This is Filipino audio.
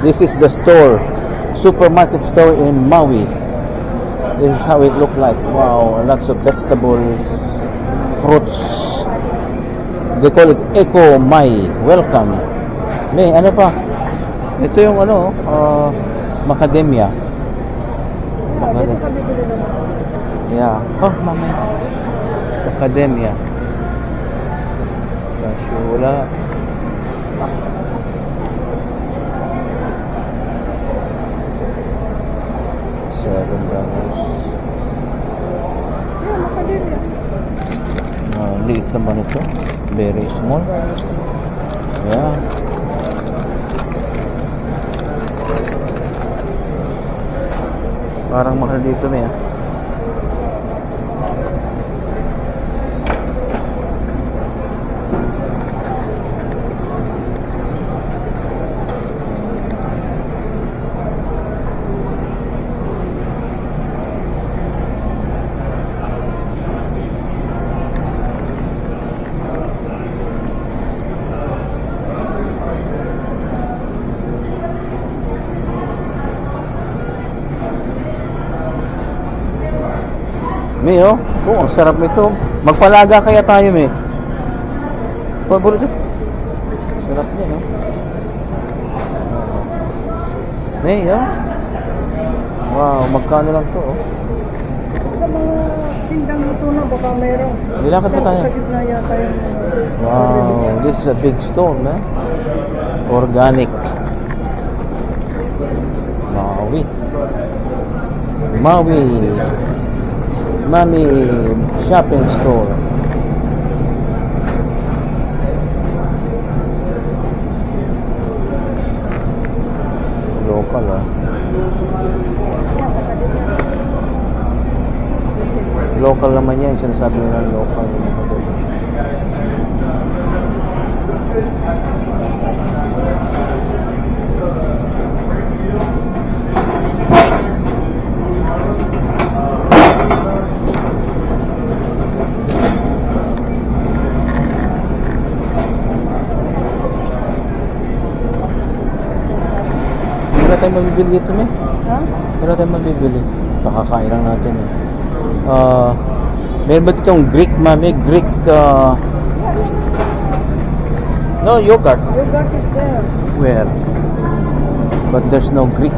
This is the store, supermarket store in Maui. This is how it look like. Wow, lots of vegetables, fruits. They call it Eco Mai. Welcome. May ano pa? Ito yung ano, macadamia. Yeah. Oh, mama. Macadamia. Cashew. Liit naman ito, very small. Yeah. Parang mahal dito na yan. May oh, ang sarap nito. Magpalaga kaya tayo, may. Paborito. Sarap niya, no? May, oh. Wow, magkano lang to, oh. Sa mga tindang luto na, baka mayroon. Nilakad pa tayo. Sa gitna yata yung... Wow, this is a big store, man. Organic. Maui. Maui. Mami shopping store. Local, ah. Local naman yan. Sinasabi nila local. Wala tayong mabibili dito, may? Ha? Wala tayong mabibili. Kakakain lang natin, eh. Meron ba ditong Greek, mami? Greek, no, yogurt. Yogurt is there. Where? But there's no Greek.